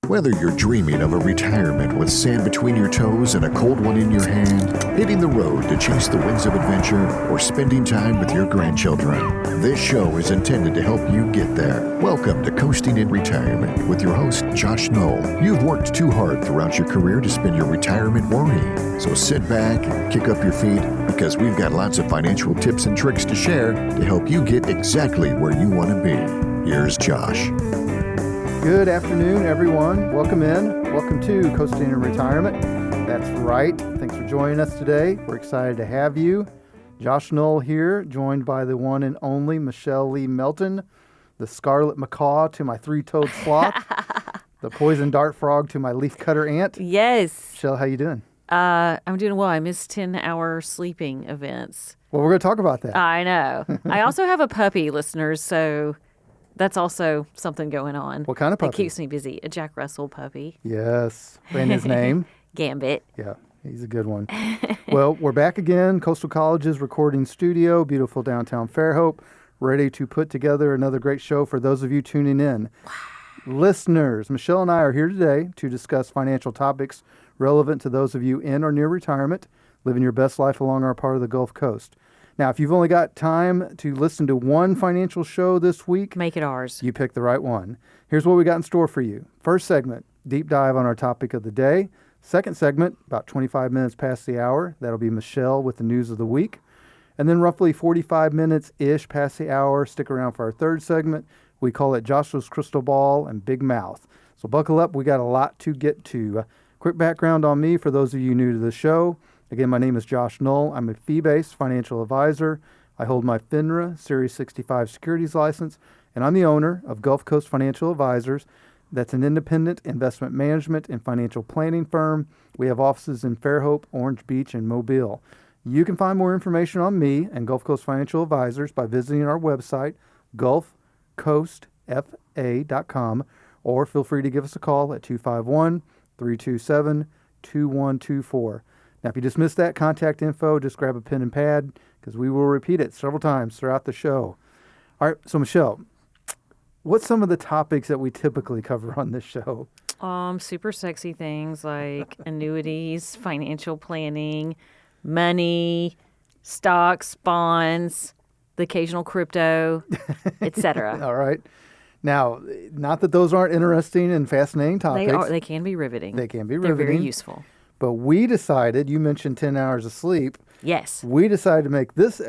Whether you're dreaming of a retirement with sand between your toes and a cold one in your hand, hitting the road to chase the winds of adventure, or spending time with your grandchildren, this show is intended to help you get there. Welcome to Coasting in Retirement with your host, Josh Knoll. You've worked too hard throughout your career to spend your retirement worrying. So sit back, kick up your feet, because we've got lots of financial tips and tricks to share to help you get exactly where you want to be. Here's Josh. Good afternoon, everyone. Welcome in. Welcome to Coasting in Retirement. That's right. Thanks for joining us today. We're excited to have you. Josh Knoll here, joined by the one and only Michelle Lee Melton, the scarlet macaw to my three-toed sloth, the poison dart frog to my leafcutter ant. Yes. Michelle, how you doing? I'm doing well. I missed 10-hour sleeping events. Well, we're going to talk about that. I know. I also have a puppy, listeners, so that's also something going on. What kind of puppy? That keeps me busy. A Jack Russell puppy. Yes. And his name? Gambit. Yeah, he's a good one. Well, we're back again. Coastal College's recording studio, beautiful downtown Fairhope, ready to put together another great show for those of you tuning in. Wow. Listeners, Michelle and I are here today to discuss financial topics relevant to those of you in or near retirement, living your best life along our part of the Gulf Coast. Now, if you've only got time to listen to one financial show this week, make it ours. You picked the right one. Here's what we got in store for you. First segment, deep dive on our topic of the day. Second segment, about 25 minutes past the hour. That'll be Michelle with the news of the week. And then roughly 45 minutes-ish past the hour, stick around for our third segment. We call it Joshua's Crystal Ball and Big Mouth. So buckle up. We got a lot to get to. Quick background on me for those of you new to the show. Again, my name is Josh Knoll. I'm a fee-based financial advisor. I hold my FINRA Series 65 securities license, and I'm the owner of Gulf Coast Financial Advisors. That's an independent investment management and financial planning firm. We have offices in Fairhope, Orange Beach, and Mobile. You can find more information on me and Gulf Coast Financial Advisors by visiting our website, gulfcoastfa.com, or feel free to give us a call at 251-327-2124. Now, if you just missed that contact info, just grab a pen and pad because we will repeat it several times throughout the show. All right, so Michelle, what's some of the topics that we typically cover on this show? Super sexy things like annuities, financial planning, money, stocks, bonds, the occasional crypto, etc. All right. Now, not that those aren't interesting and fascinating topics. They can be riveting. They can be riveting. They're very useful. But we decided, you mentioned 10 hours of sleep. Yes. We decided to make this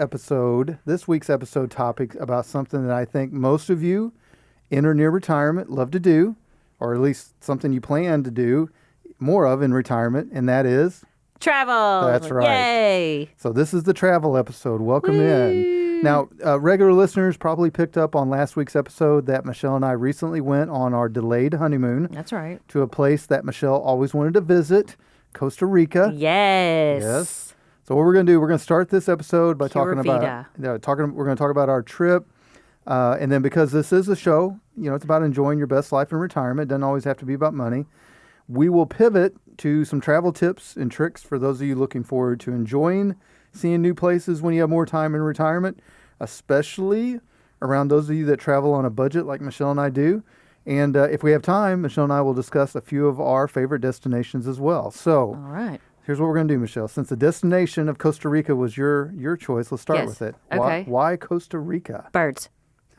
week's episode topic about something that I think most of you in or near retirement love to do, or at least something you plan to do more of in retirement, and that is travel. That's right. Yay. So this is the travel episode. Welcome in. Now, regular listeners probably picked up on last week's episode that Michelle and I recently went on our delayed honeymoon. That's right. To a place that Michelle always wanted to visit, Costa Rica. Yes. Yes. So what we're going to do, we're going to start this episode by talking about we're going to talk about our trip. And then because this is a show, it's about enjoying your best life in retirement. It doesn't always have to be about money. We will pivot to some travel tips and tricks for those of you looking forward to enjoying seeing new places when you have more time in retirement, especially around those of you that travel on a budget like Michelle and I do. And if we have time, Michelle and I will discuss a few of our favorite destinations as well. So, all right. Here's what we're going to do, Michelle. Since the destination of Costa Rica was your choice, let's start with it. Okay. Why Costa Rica? Birds.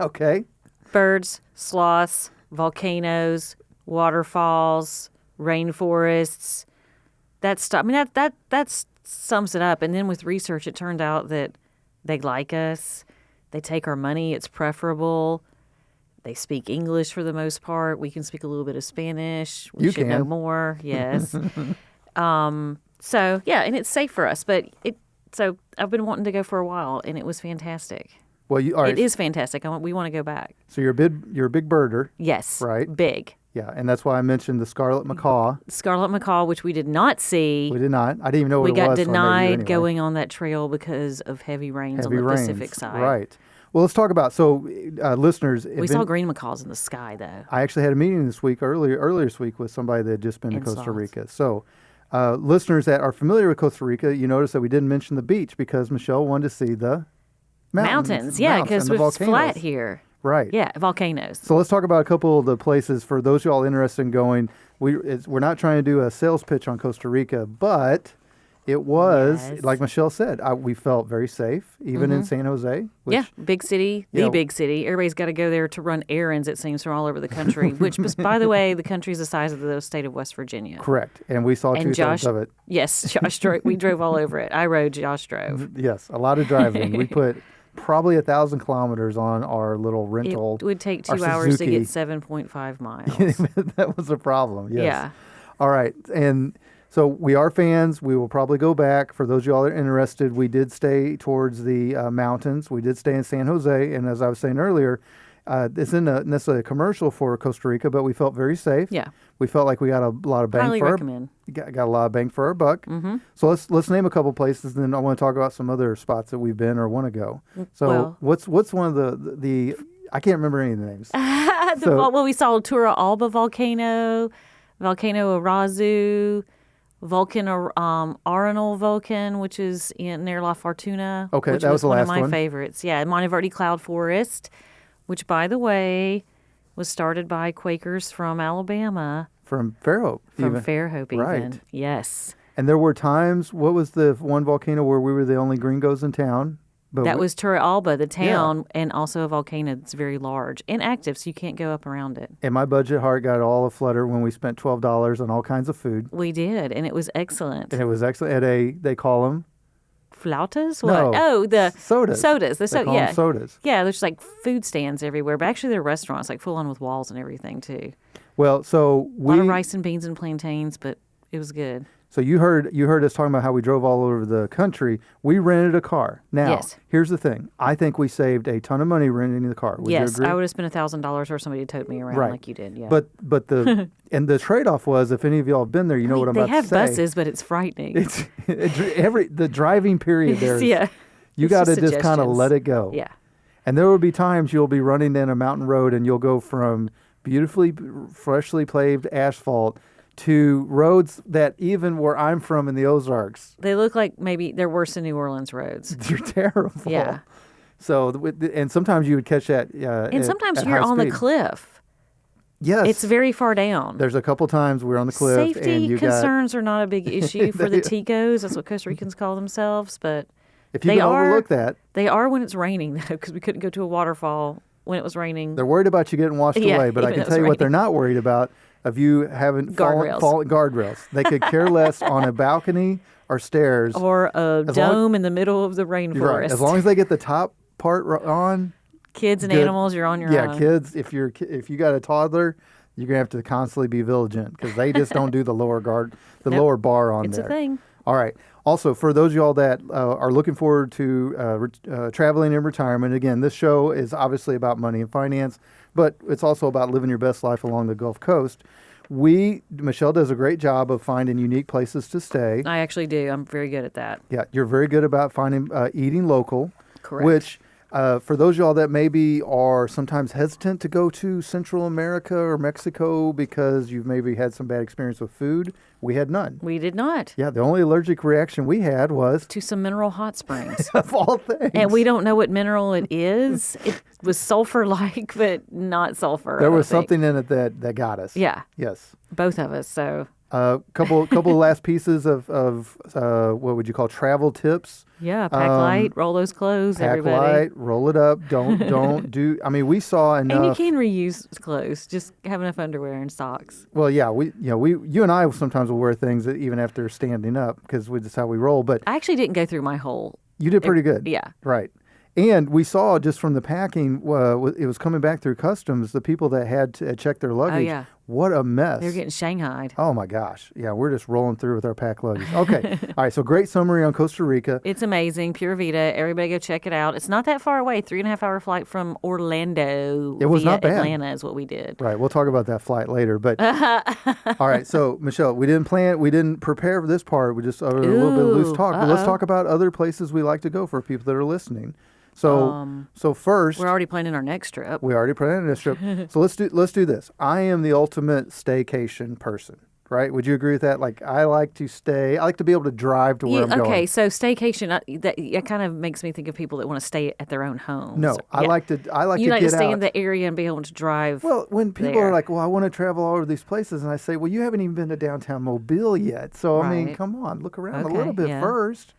Okay. Birds, sloths, volcanoes, waterfalls, rainforests. That stuff. I mean, that sums it up. And then with research, it turned out that they like us. They take our money. It's preferable. They speak English for the most part. We can speak a little bit of Spanish. We should know more. Yes. So yeah, and it's safe for us. But so I've been wanting to go for a while, and it was fantastic. Well, it is fantastic. We want to go back. So you're a big birder. Yes. Right. Big. Yeah, and that's why I mentioned the scarlet macaw. Scarlet macaw, which we did not see. We did not. I didn't even know what it was. We got denied going on that trail because of heavy rains on the Pacific side. Right. Well, let's talk about, listeners. We saw green macaws in the sky, though. I actually had a meeting earlier this week with somebody that had just been to Costa Rica. So listeners that are familiar with Costa Rica, you notice that we didn't mention the beach because Michelle wanted to see the mountains. Yeah, because it's flat here. Right. Yeah, volcanoes. So let's talk about a couple of the places for those y'all interested in going. We're not trying to do a sales pitch on Costa Rica, but it was, Yes. like Michelle said, we felt very safe, even in San Jose. Which, Yeah, big city, Yeah. big city. Everybody's got to go there to run errands, it seems, from all over the country, which, by the way, the country's the size of the state of West Virginia. Correct. And we saw And two-thirds Josh, of it. yes, Josh drove. We drove all over it. I rode, Josh drove. Yes, a lot of driving. We put probably 1,000 kilometers on our little rental. It would take our 2 hours to Suzuki. get 7.5 miles. That was a problem. Yes. Yeah. All right. And so we are fans. We will probably go back. For those of y'all that are interested, we did stay towards the mountains. We did stay in San Jose. And as I was saying earlier, this isn't necessarily a commercial for Costa Rica, but we felt very safe. Yeah. We felt like we got a lot of bang Highly for our recommend. got a lot of bang for our buck. Mm-hmm. So let's name a couple places, and then I want to talk about some other spots that we've been or want to go. So Well- what's one of the I can't remember any of the names. Well, we saw Tura Alba volcano, Volcano Arazu, Arenal Volcan, which is near La Fortuna. Okay, which that was the one last of my one. favorites. Yeah, Monteverde Cloud Forest, which, by the way, was started by Quakers from Alabama, From Fairhope. from even. Fairhope, even. Right. Yes. And there were times, what was the one volcano where we were the only gringos in town? But That was Tura Alba, the town, and also a volcano that's very large and active, so you can't go up around it. and my budget heart got all aflutter when we spent $12 on all kinds of food. We did, and it was excellent. And it was excellent at they call them Flautas? No, What? Oh, the sodas. Sodas. They call 'em sodas. Yeah, there's like food stands everywhere, but actually they're restaurants, like full on with walls and everything too. Well, so A lot of rice and beans and plantains, but it was good. So you heard us talking about how we drove all over the country. We rented a car. Now, Yes. here's the thing. I think we saved a ton of money renting the car. Would you Yes, agree? I would have spent $1,000 or somebody towed me around Right. like you did. Yeah, But the and the trade-off was, if any of y'all have been there, you know what I'm they about have to say. buses, but it's frightening. It's the driving period there. Yeah, You It's got to just just kind of suggestions. let it go. yeah. And there will be times you'll be running in a mountain road and you'll go from beautifully, freshly paved asphalt to roads that even where I'm from in the Ozarks, They look like maybe they're worse than New Orleans roads. they're terrible. Yeah. So, and sometimes you would catch that. And sometimes at you're high on the speed. cliff. Yes. It's very far down. There's a couple times we're on the cliff and Safety you concerns are not a big issue for the They- Ticos. That's what Costa Ricans call themselves. But if you they can are- overlook that, they are when it's raining, though, because we couldn't go to a waterfall when it was raining. they're worried about you getting washed Yeah, away. But I even can though tell it's you what they're raining. not worried about of you having Guardrails. fallen guardrails. They could care less on a balcony or stairs. Or a long- dome in the middle of the rainforest. You're right. As long as they get the top part on. Kids and good. animals, you're on your Yeah, own. kids. If you got a toddler, you're gonna have to constantly be vigilant because they just don't do the lower Nope. lower bar on It's there. a thing. All right. Also, for those of y'all that are looking forward to traveling in retirement, again, this show is obviously about money and finance, but it's also about living your best life along the Gulf Coast. Michelle does a great job of finding unique places to stay. I actually do. I'm very good at that. Yeah, you're very good about finding eating local. Correct. Which, for those of y'all that maybe are sometimes hesitant to go to Central America or Mexico because you've maybe had some bad experience with food, we had none. We did not. Yeah, the only allergic reaction we had was, To some mineral hot springs. of all things, And we don't know what mineral it is. It was sulfur-like, but not sulfur. I there don't was think. something in it that got us. Yeah, Yes. both of us. So Couple of last pieces of what would you call travel tips. yeah, pack light, roll those clothes, Pack everybody. light, roll it up. Don't do. I mean, we saw enough. And you can reuse clothes. Just have enough underwear and socks. Well, yeah, you and I sometimes will wear things that even after standing up because that's how we roll. But I actually didn't go through my whole. you did pretty good. Yeah. Right. And we saw just from the packing, it was coming back through customs. The people that had to check their luggage. yeah. What a mess. They're getting shanghaied. Oh my gosh. Yeah, we're just rolling through with our packed luggage. Okay. All right. So great summary on Costa Rica. It's amazing. Pure Vita. Everybody go check it out. It's not that far away. 3.5 hour flight from Orlando. It was via not bad. Atlanta is what we did. Right. We'll talk about that flight later. But all right. So Michelle, we didn't prepare for this part. We just a little bit of loose Ooh, talk. But let's uh-oh. talk about other places we like to go for people that are listening. So first, We're already planning our next trip. we already planned this trip. So let's do this. I am the ultimate staycation person. right? Would you agree with that? Like, I like to be able to drive to where I'm going. Okay, so staycation, that kind of makes me think of people that want to stay at their own homes. No, I like to You get like to stay out. in the area and be able to drive. Well, when people there. are like, well, I want to travel all over these places, and I say, well, you haven't even been to downtown Mobile yet. So, I mean, Right. come on, look around a Okay, little bit yeah. first.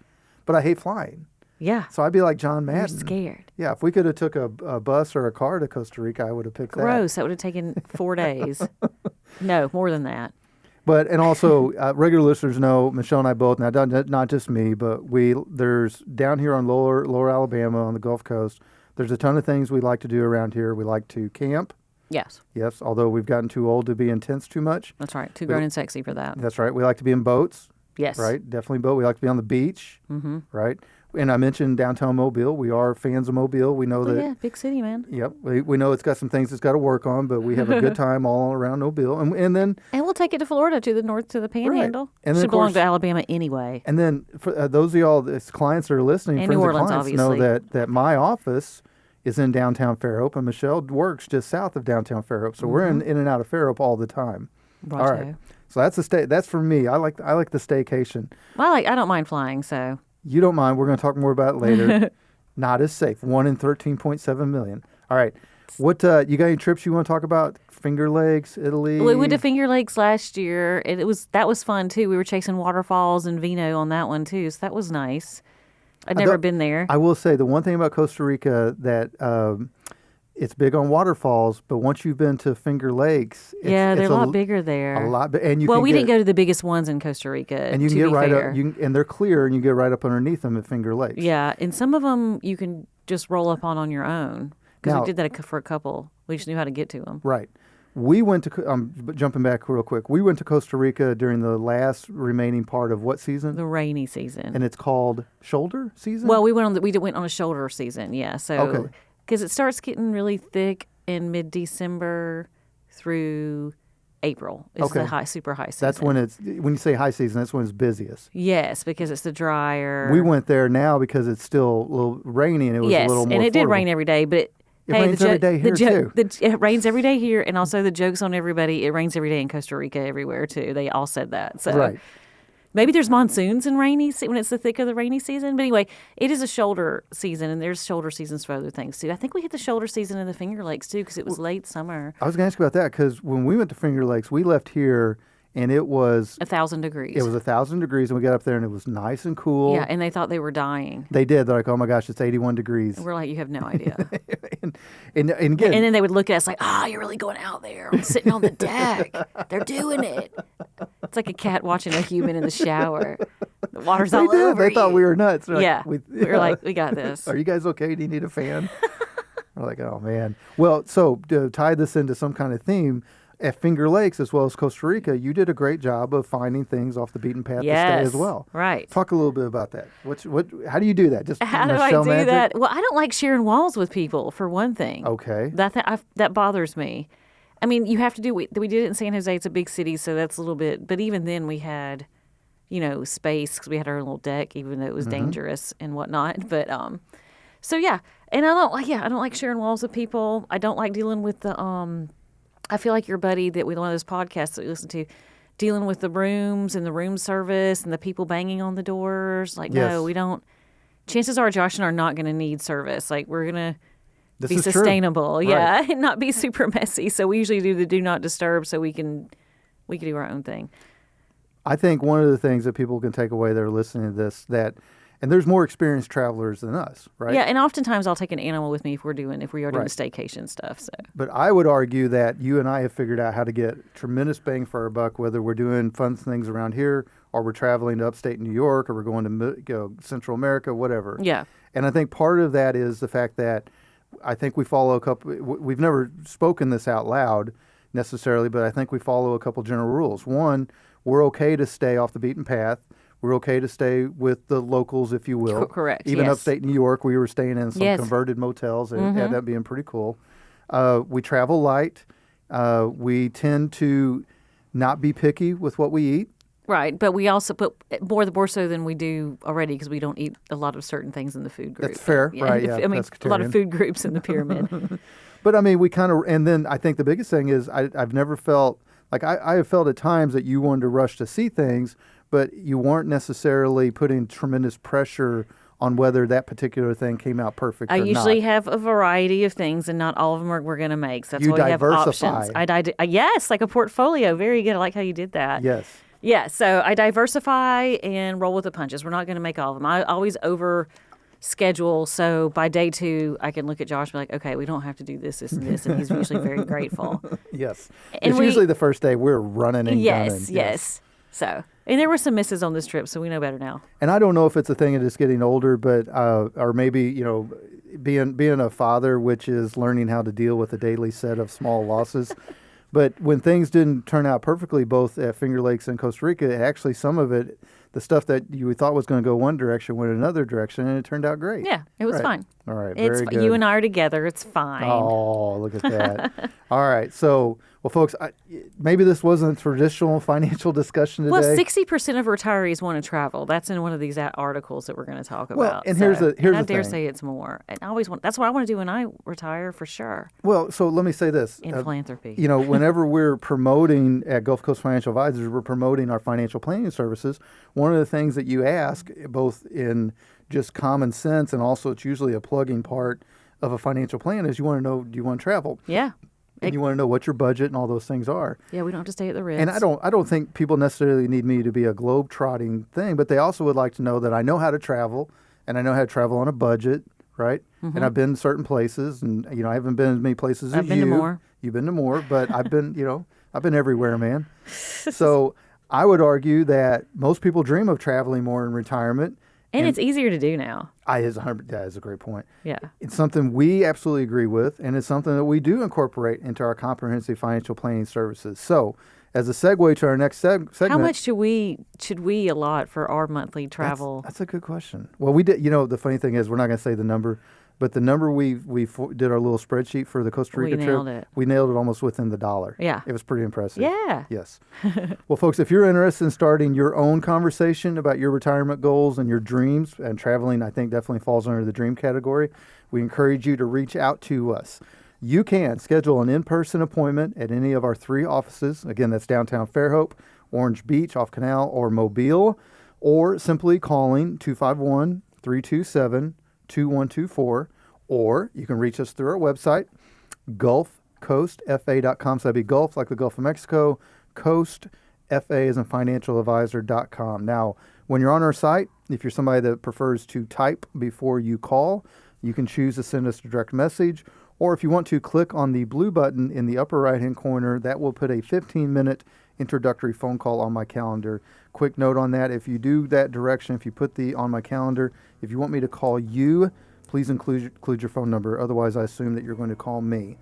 But I hate flying. Yeah, So I'd be like John Madden. you're scared. Yeah, if we could have took a bus or a car to Costa Rica, I would have picked that. Gross. That would have taken 4 days. No, more than that. And also, regular listeners know Michelle and I both. Now, not just me, but there's down here on Lower Alabama on the Gulf Coast. There's a ton of things we like to do around here. We like to camp. Yes, Yes, although we've gotten too old to be in tents too much. that's right. Too grown and sexy for that. That's right. We like to be in boats. Yes. Right, definitely boat. We like to be on the beach. Mm-hmm. Right, and I mentioned downtown Mobile. We are fans of Mobile. We know Oh, that. yeah, big city, man. Yep, we know it's got some things it's got to work on, but we have a good time all around Mobile, and then And we'll take it to Florida, to the north, to the Panhandle. And then, Should of belong course- to Alabama anyway. And then for those of y'all, as clients that are listening, And friends New and Orleans, clients know obviously. that my office is in downtown Fairhope, and Michelle works just south of downtown Fairhope. So we're in and out of Fairhope all the time. Righto. All right. So that's for me. I like the staycation. Well, I don't mind flying, so You don't mind. We're going to talk more about it later. Not as safe. 1 in 13.7 million. All right. What you got any trips you want to talk about? Finger Lakes, Italy. we went to Finger Lakes last year. And that was fun too. We were chasing waterfalls and vino on that one too, so that was nice. I'd never been there. I will say the one thing about Costa Rica that it's big on waterfalls, but once you've been to Finger Lakes, Yeah, they're it's a lot bigger there. A lot, and you Well, can we get, didn't go to the biggest ones in Costa Rica. and you to can get be right fair. up, and they're clear, and you get right up underneath them at Finger Lakes. Yeah, and some of them you can just roll up on your own because Now- we did that for a couple. We just knew how to get to them. Right. We went to jumping back real quick. We went to Costa Rica during the last remaining part of what season? The rainy season. And it's called shoulder season. Well, we went on a shoulder season, yeah. So Okay. because it starts getting really thick in mid-December through April. It's Okay. the super high season. that's when when you say high season, that's when it's busiest. Yes, because it's the drier. We went there now because it's still a little rainy and it was yes, a little more and it did affordable. rain every day, but It rains every day here, too. It rains every day here, and also the joke's on everybody. It rains every day in Costa Rica, everywhere too. They all said that. So Right. maybe there's monsoons in when it's the thick of the rainy season. But anyway, it is a shoulder season, and there's shoulder seasons for other things too. I think we hit the shoulder season in the Finger Lakes too because it was late summer. I was going to ask you about that because when we went to Finger Lakes, we left here and it was 1,000 degrees. 1,000 degrees, and we got up there and it was nice and cool. Yeah, and they thought they were dying. They did. They're like, "Oh my gosh, it's 81 degrees." We're like, you have no idea. and again, And then they would look at us like, you're really going out there. I'm sitting on the deck. They're doing it. It's like a cat watching a human in the shower. The water's they all did. over They thought you. we were nuts. They're like, Yeah. We were like, we got this. Are you guys okay? Do you need a fan? We're like, oh man. Well, so to tie this into some kind of theme, at Finger Lakes as well as Costa Rica, you did a great job of finding things off the beaten path to stay Yes, as well. right. Talk a little bit about that. How do you do that? Just How do Michelle I do magic? that? Well, I don't like sharing walls with people, for one thing. Okay. That bothers me. I mean, you have to do. We did it in San Jose. It's a big city, so that's a little bit. But even then, we had, space because we had our own little deck, even though it was dangerous and whatnot. But so yeah, and I don't like sharing walls with people. I don't like dealing with the I feel like your buddy that with one of those podcasts that we listen to, dealing with the rooms and the room service and the people banging on the doors. Like, Yes. no, we don't. Chances are Josh and I are not going to need service. Like, we're going to This be is true. sustainable, yeah, Right. and not be super messy. So we usually do the do not disturb, so we can do our own thing. I think one of the things that people can take away that are listening to this and there's more experienced travelers than us, right? Yeah, and oftentimes I'll take an animal with me if we are doing Right. staycation stuff. So But I would argue that you and I have figured out how to get tremendous bang for our buck, whether we're doing fun things around here or we're traveling to upstate New York or we're going to Central America, whatever. yeah, And I think part of that is the fact that I think we follow a couple. We've never spoken this out loud necessarily, but I think we follow a couple general rules. One, we're okay to stay off the beaten path. We're okay to stay with the locals, if you will. Correct, Even yes. upstate New York, we were staying in some Yes. converted motels, and it ended up being pretty cool. We travel light. We tend to not be picky with what we eat. right. But we also put more so than we do already because we don't eat a lot of certain things in the food group. That's fair, right, yeah, I mean, a lot of pescatarian. food groups in the pyramid. But I mean, we kind of, and then I think the biggest thing is I've never felt Like I have felt at times that you wanted to rush to see things, but you weren't necessarily putting tremendous pressure on whether that particular thing came out perfect I or not. usually have a variety of things, and not all of them we're going to make. So that's You why we have diversify. options. Yes, like a portfolio. Very good. I like how you did that. Yes. Yeah, so I diversify and roll with the punches. We're not going to make all of them. I always over schedule, so by day 2, I can look at Josh and be like, okay, we don't have to do this, this, and this, and he's usually very grateful. Yes. And It's usually the first day we're running and Yes, gunning. yes. So, and there were some misses on this trip, so we know better now. And I don't know if it's a thing of just getting older, but or maybe being a father, which is learning how to deal with a daily set of small losses. But when things didn't turn out perfectly, both at Finger Lakes and Costa Rica, actually some of it, the stuff that you thought was going to go one direction went another direction, and it turned out great. Yeah, it was Right. fine. All right, It's very good. You and I are together. It's fine. Oh, look at that. All right. So, well, folks, maybe this wasn't a traditional financial discussion today. Well, 60% of retirees want to travel. That's in one of these articles that we're going to talk Well, about. and here's the I dare thing. say it's more. And I always want. That's what I want to do when I retire, for sure. Well, so let me say this. In philanthropy. Whenever we're promoting at Gulf Coast Financial Advisors, we're promoting our financial planning services. One of the things that you ask, both in just common sense and also it's usually a plugging part of a financial plan, is you want to know, do you want to travel? Yeah. And you want to know what your budget and all those things are. Yeah, we don't have to stay at the Ritz. And I don't think people necessarily need me to be a globe-trotting thing, but they also would like to know that I know how to travel, and I know how to travel on a budget, right? Mm-hmm. And I've been to certain places, and I haven't been as many places as you. I've been to more. You've been to more, but I've been, I've been everywhere, man. So I would argue that most people dream of traveling more in retirement. And it's easier to do now. That is a great point. Yeah. It's something we absolutely agree with, and it's something that we do incorporate into our comprehensive financial planning services. So, as a segue to our next segment, How much should we allot for our monthly travel? That's a good question. Well, we did. The funny thing is, we're not going to say the number, but the number we did our little spreadsheet for the Costa Rica We trip. nailed it. We nailed it almost within the dollar. Yeah. It was pretty impressive. Yeah. Yes. Well, folks, if you're interested in starting your own conversation about your retirement goals and your dreams, and traveling, I think definitely falls under the dream category, we encourage you to reach out to us. You can schedule an in-person appointment at any of our 3 offices. Again, that's downtown Fairhope, Orange Beach, off Canal, or Mobile, or simply calling 251-327-2124, or you can reach us through our website, gulfcoastfa.com. So that'd be Gulf, like the Gulf of Mexico, Coast, FA as in financialadvisor.com. Now, when you're on our site, if you're somebody that prefers to type before you call, you can choose to send us a direct message, or if you want to, click on the blue button in the upper right-hand corner. That will put a 15-minute introductory phone call on my calendar. Quick note on that, if you do that direction, if you put the on my calendar, if you want me to call you, please include your phone number. Otherwise, I assume that you're going to call me.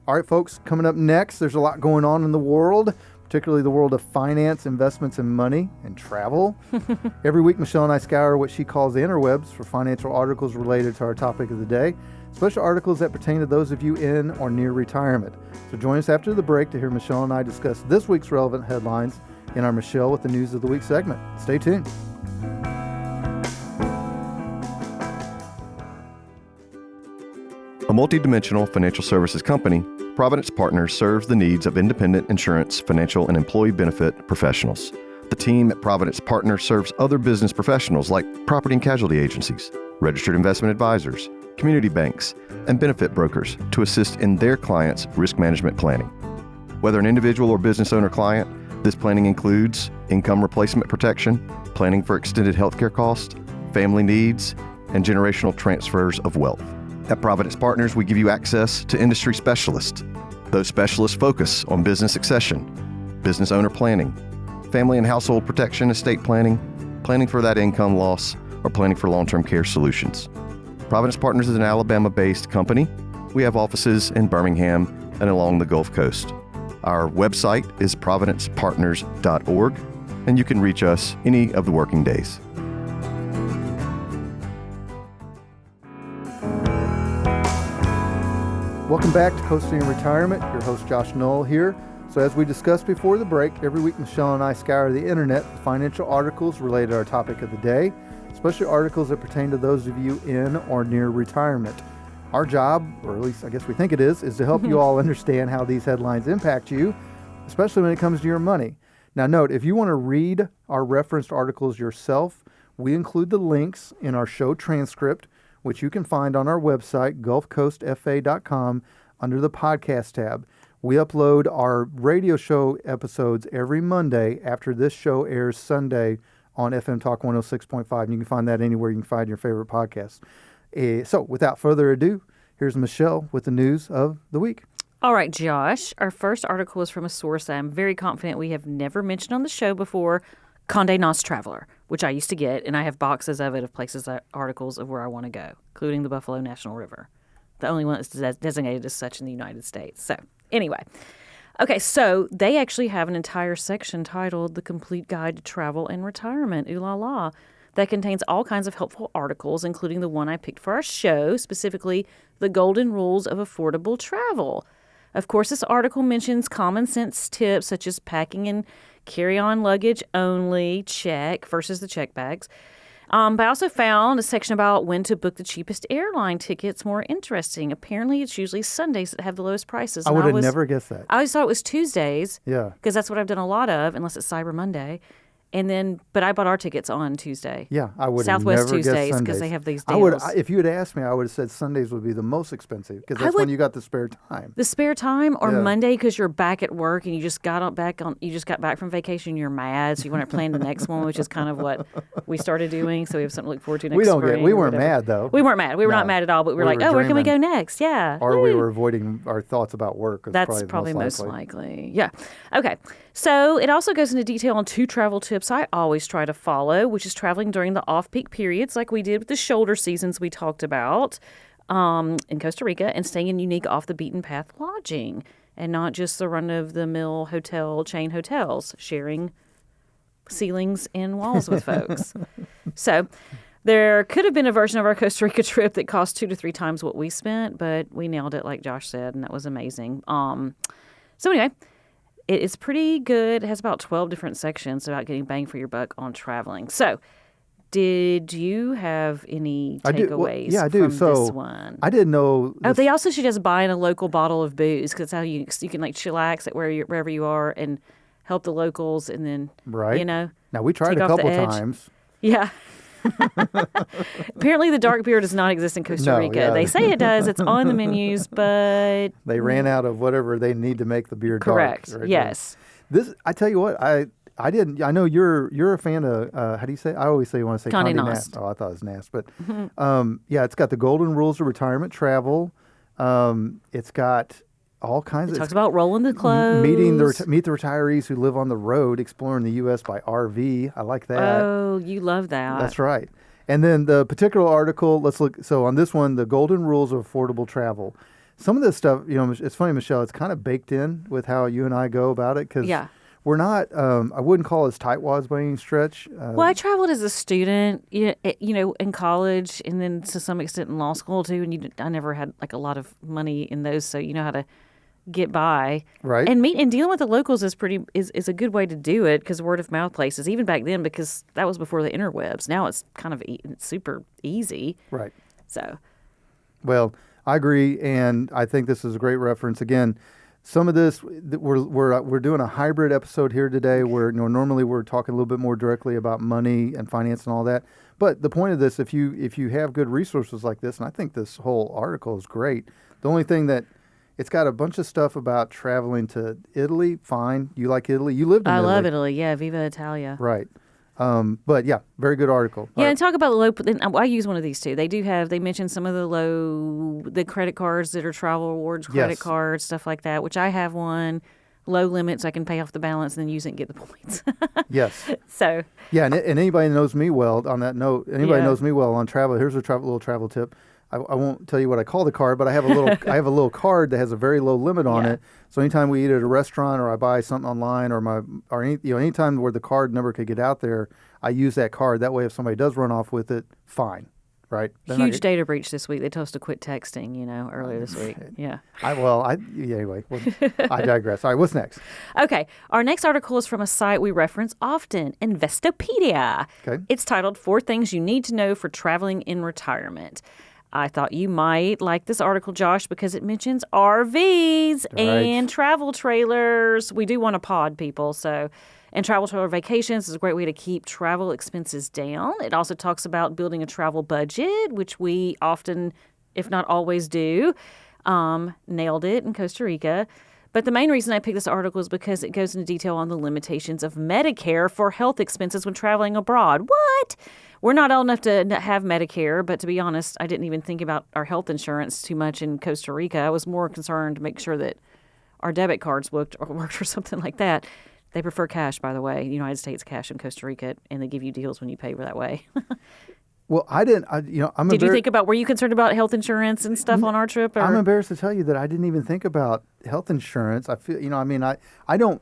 All right, folks, coming up next, there's a lot going on in the world, particularly the world of finance, investments, and money, and travel. Every week, Michelle and I scour what she calls the interwebs for financial articles related to our topic of the day, special articles that pertain to those of you in or near retirement. So join us after the break to hear Michelle and I discuss this week's relevant headlines in our Michelle with the News of the Week segment. Stay tuned. A multidimensional financial services company, Providence Partners serves the needs of independent insurance, financial, and employee benefit professionals. The team at Providence Partners serves other business professionals like property and casualty agencies, registered investment advisors, community banks, and benefit brokers to assist in their clients' risk management planning. Whether an individual or business owner client, this planning includes income replacement protection, planning for extended healthcare costs, family needs, and generational transfers of wealth. At Providence Partners, we give you access to industry specialists. Those specialists focus on business succession, business owner planning, family and household protection, estate planning, planning for that income loss, or planning for long-term care solutions. Providence Partners is an Alabama-based company. We have offices in Birmingham and along the Gulf Coast. Our website is providencepartners.org, and you can reach us any of the working days. Welcome back to Coasting in Retirement. Your host, Josh Knoll here. So as we discussed before the break, every week Michelle and I scour the internet for financial articles related to our topic of the day, especially articles that pertain to those of you in or near retirement. Our job, or at least I guess we think it is to help you all understand how these headlines impact you, especially when it comes to your money. Now note, if you want to read our referenced articles yourself, we include the links in our show transcript, which you can find on our website, gulfcoastfa.com, under the podcast tab. We upload our radio show episodes every Monday after this show airs Sunday on FM Talk 106.5. And you can find that anywhere you can find your favorite podcast. So without further ado, here's Michelle with the news of the week. All right, Josh. Our first article is from a source I'm very confident we have never mentioned on the show before, Condé Nast Traveler, which I used to get, and I have boxes of it of places, articles of where I want to go, including the Buffalo National River, the only one that's designated as such in the United States. So anyway, okay, so they actually have an entire section titled The Complete Guide to Travel and Retirement, ooh la la, that contains all kinds of helpful articles, including the one I picked for our show, specifically The Golden Rules of Affordable Travel. Of course, this article mentions common sense tips such as packing and carry-on luggage only, check, versus the check bags. But I also found a section about when to book the cheapest airline tickets more interesting. Apparently, it's usually Sundays that have the lowest prices. I would have never guessed that. I always thought it was Tuesdays. Yeah. Because that's what I've done a lot of, unless it's Cyber Monday. And then, but I bought our tickets on Tuesday. Yeah, I would Southwest have never Tuesdays guessed because Sundays. they have these I deals. would, if you had asked me, I would have said Sundays would be the most expensive because that's when you got the spare time. The spare time, or Yeah. Monday because you're back at work and you just got back from vacation. You're mad, so you want to plan the next one, which is kind of what we started doing. So we have something to look forward to next spring. We weren't mad though. We weren't mad. We were not No. mad at all. But we were We like, were where can we go dreaming. next? Yeah. Or we Woo. were avoiding our thoughts about work. That's probably most likely. Yeah. Okay. So it also goes into detail on 2 travel tips I always try to follow, which is traveling during the off-peak periods like we did with the shoulder seasons we talked about in Costa Rica, and staying in unique off-the-beaten-path lodging and not just the run-of-the-mill hotel chain hotels, sharing ceilings and walls with folks. So there could have been a version of our Costa Rica trip that cost 2 to 3 times what we spent, but we nailed it like Josh said, and that was amazing. So anyway, it is pretty good. It has about 12 different sections about getting bang for your buck on traveling. So, did you have any takeaways I do. from So, this one? I didn't know. Oh, they also should just buy in a local bottle of booze because that's how you can like chillax at wherever you are and help the locals, and then Right. now we tried take a off the couple edge. times. Yeah. Apparently, the dark beer does not exist in Costa No, Rica. yeah. They say it does. It's on the menus, but They ran out of whatever they need to make the beer correct. dark. Right? Yes. This, I tell you what, I didn't. I know you're a fan of. How do you say? I always say you want to say Condé Condé Nast. Oh, I thought it was Nast, but yeah, it's got the golden rules of retirement travel. It's got all kinds It of. talks about rolling the clothes. Meet the retirees who live on the road, exploring the U.S. by RV. I like that. Oh, you love that. That's right. And then the particular article, let's look. So on this one, the golden rules of affordable travel. Some of this stuff, it's funny, Michelle, it's kind of baked in with how you and I go about it because we're not, I wouldn't call it tightwads by any stretch. Well, I traveled as a student, in college, and then to some extent in law school too. And I never had like a lot of money in those, so you know how to get by. Right. And dealing with the locals is a good way to do it because word of mouth places, even back then, because that was before the interwebs. Now it's kind of it's super easy. Right. So. Well, I agree, and I think this is a great reference. Again, some of this we're doing a hybrid episode here today, where normally we're talking a little bit more directly about money and finance and all that. But the point of this, if you have good resources like this, and I think this whole article is great. The only thing that it's got a bunch of stuff about traveling to Italy. Fine, you like Italy? You lived in Italy. I love Italy. Yeah, Viva Italia. Right. But yeah, very good article. Yeah, All and talk about the low. I use one of these too. They mention some of the credit cards that are travel rewards credit cards, stuff like that. Which I have one, low limit, so I can pay off the balance and then use it and get the points. Yes. So. Yeah, and anybody knows me well. On that note, anybody knows me well on travel. Here's a little travel tip. I won't tell you what I call the card, but I have a little card that has a very low limit on it. So anytime we eat at a restaurant or I buy something online anytime where the card number could get out there, I use that card. That way, if somebody does run off with it, fine, right? Huge data breach this week. They told us to quit texting. Earlier this week. Yeah. Anyway, I digress. All right, what's next? Okay, our next article is from a site we reference often, Investopedia. Okay. It's titled 4 Things You Need to Know for Traveling in Retirement. I thought you might like this article, Josh, because it mentions RVs and travel trailers. We do want to pod people, and travel trailer vacations is a great way to keep travel expenses down. It also talks about building a travel budget, which we often, if not always, do. Nailed it in Costa Rica. But the main reason I picked this article is because it goes into detail on the limitations of Medicare for health expenses when traveling abroad. What? We're not old enough to have Medicare, but to be honest, I didn't even think about our health insurance too much in Costa Rica. I was more concerned to make sure that our debit cards worked or something like that. They prefer cash, by the way. United States cash in Costa Rica, and they give you deals when you pay for that way. Well, I didn't. Did you think about? Were you concerned about health insurance and stuff on our trip? Or? I'm embarrassed to tell you that I didn't even think about health insurance. I feel, I don't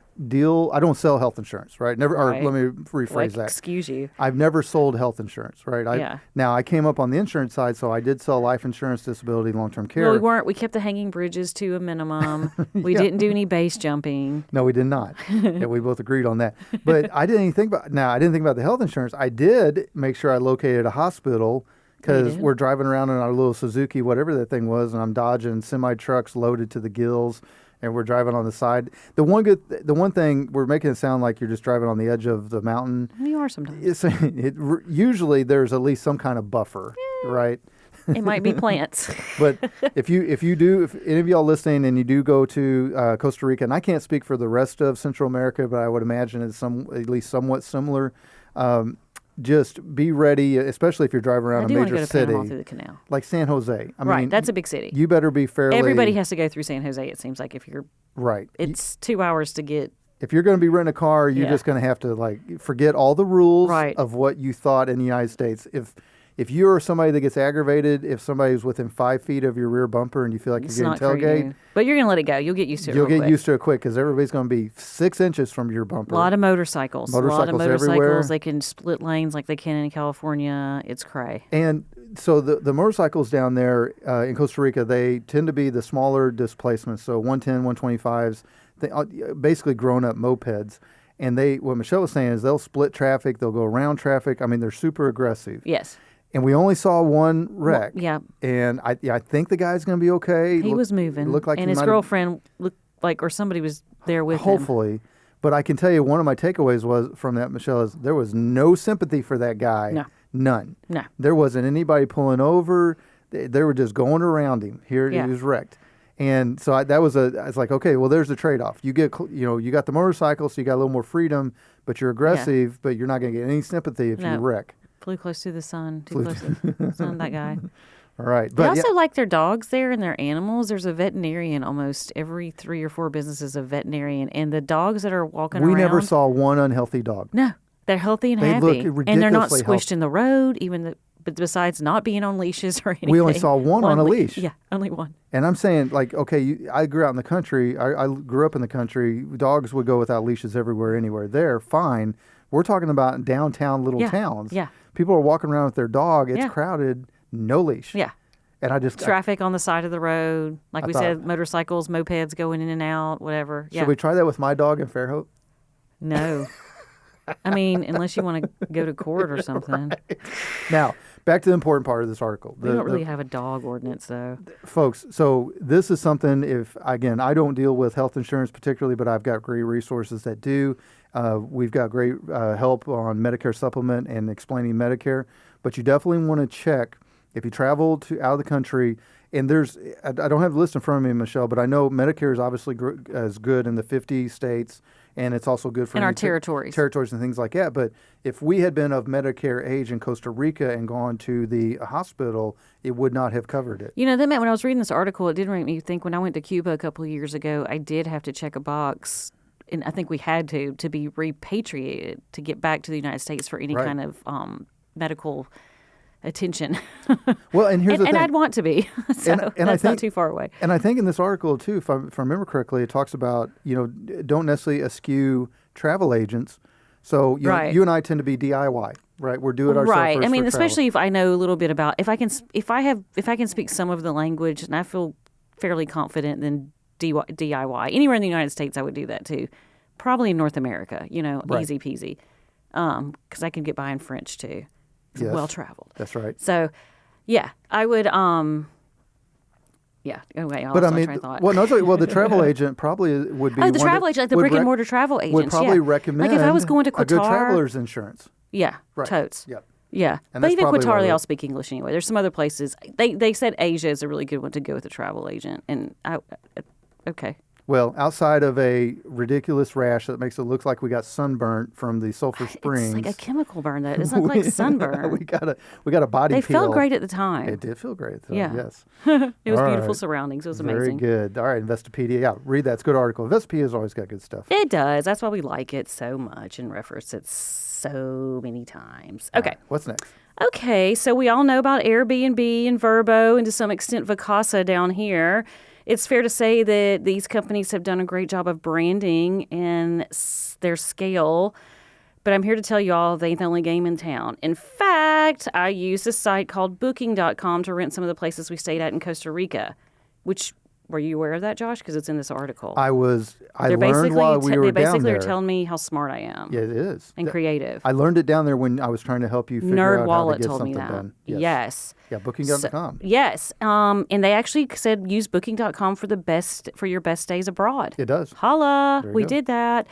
sell health insurance, right? Never. Right. Or let me rephrase that. Excuse you. I've never sold health insurance, right? Now I came up on the insurance side, so I did sell life insurance, disability, long-term care. No, we weren't. We kept the hanging bridges to a minimum. We didn't do any base jumping. No, we did not. Yeah, we both agreed on that. But I didn't even think about. Now I didn't think about the health insurance. I did make sure I located a hospital. Because we're driving around in our little Suzuki, whatever that thing was, and I'm dodging semi-trucks loaded to the gills, and we're driving on the side. The one thing, we're making it sound like you're just driving on the edge of the mountain. You are sometimes. Usually there's at least some kind of buffer, right? It might be plants. But if any of y'all listening and you do go to Costa Rica, and I can't speak for the rest of Central America, but I would imagine it's at least somewhat similar. Just be ready, especially if you're driving around a major city. Panama through the canal. Like San Jose. I Right, mean, that's a big city. You better be fairly... Everybody has to go through San Jose, it seems like, if you're... Right. It's 2 hours to get... If you're going to be renting a car, you're just going to have to forget all the rules of what you thought in the United States. If you're somebody that gets aggravated, if somebody's within 5 feet of your rear bumper and you feel like you're getting tailgate, but you're going to let it go. You'll get used to it. You'll get used to it quick because everybody's going to be 6 inches from your bumper. A lot of motorcycles. Everywhere. They can split lanes like they can in California. It's cray. And so the motorcycles down there in Costa Rica, they tend to be the smaller displacements. So 110, 125s, basically grown-up mopeds. And what Michelle was saying is they'll split traffic. They'll go around traffic. I mean, they're super aggressive. Yes. And we only saw one wreck. Well, yeah. And I think the guy's going to be okay. He was moving. Looked like and his girlfriend looked like, or somebody was there with him. Hopefully. But I can tell you one of my takeaways from that, Michelle, is there was no sympathy for that guy. No. None. No. There wasn't anybody pulling over. They were just going around him. He was wrecked. And so I was like, okay, well, there's the trade-off. You get, you got the motorcycle, so you got a little more freedom, but you're aggressive, but you're not going to get any sympathy if you wreck. Flew close to the sun. Too close to the sun, that guy. All right. They also like their dogs there and their animals. There's a veterinarian almost every 3 or 4 businesses, a veterinarian. And the dogs that are walking around. We never saw one unhealthy dog. No. They're healthy and happy. Look ridiculously and they're not squished healthy. in the road, but besides not being on leashes or anything. We only saw one on a leash. Yeah, only one. And I'm saying, I grew out in the country. I grew up in the country. Dogs would go without leashes everywhere, anywhere. They're fine. We're talking about downtown little towns. Yeah. People are walking around with their dog. It's crowded, no leash. Yeah. And I just... Traffic on the side of the road. Like we said, motorcycles, mopeds going in and out, whatever. Should we try that with my dog in Fairhope? No. I mean, unless you want to go to court or something. Right. Now, back to the important part of this article. We don't really have a dog ordinance, though. Folks, so this is something, I don't deal with health insurance particularly, but I've got great resources that do. We've got great help on Medicare supplement and explaining Medicare. But you definitely want to check if you travel out of the country. And I don't have the list in front of me, Michelle, but I know Medicare is obviously as good in the 50 states. And it's also good for in our territories. Territories and things like that. But if we had been of Medicare age in Costa Rica and gone to the hospital, it would not have covered it. That meant when I was reading this article, it did make me think when I went to Cuba a couple of years ago, I did have to check a box, and I think we had to be repatriated to get back to the United States for any kind of medical attention. Well, and here's the thing. And I'd want to be. So and that's not too far away. And I think in this article, too, if I remember correctly, it talks about, don't necessarily eschew travel agents. So you and I tend to be DIY, right? We're doing it ourselves. Right. First I mean, for especially if I know a little bit about, if I can speak some of the language and I feel fairly confident, then DIY. Anywhere in the United States, I would do that too. Probably in North America, easy peasy. Because I can get by in French too. Yes, well traveled. That's right. So, Yeah, I would. Yeah. Okay. I But lost I my mean, train of thought. well, no, the travel agent probably would be Oh, the one travel that agent, like the would brick and mortar travel agents. would probably yeah. recommend Like if I was going to a good Qatar, traveler's insurance. yeah, Right. totes. Yep. Yeah, And but that's even probably why Qatar, they we- all speak English anyway. There's some other places. They said Asia is a really good one to go with a travel agent, and okay. Well, outside of a ridiculous rash that makes it look like we got sunburnt from the sulfur springs, It's like a chemical burn. That isn't like sunburn. we got a body. They peel. felt great at the time. It did feel great, though. Yeah. Yes. It was All beautiful right. surroundings. It was Very amazing. good. All right, Investopedia. Yeah, read that. It's a good article. Investopedia's always got good stuff. It does. That's why we like it so much and reference it so many times. Okay. All right, what's next? Okay, so we all know about Airbnb and Vrbo and to some extent Vacasa down here. It's fair to say that these companies have done a great job of branding and their scale. But I'm here to tell you all they ain't the only game in town. In fact, I used a site called Booking.com to rent some of the places we stayed at in Costa Rica. Which, were you aware of that, Josh? Because it's in this article. I They're learned while we were they down basically there. are telling me how smart I am Yeah, it is. and creative. I learned it down there when I was trying to help you figure Nerd out how to Wallet get told me something that. done. Yes. Yeah, Booking.com. Yes. And they actually said use Booking.com for your best days abroad. It does. Holla. There you We go. did that.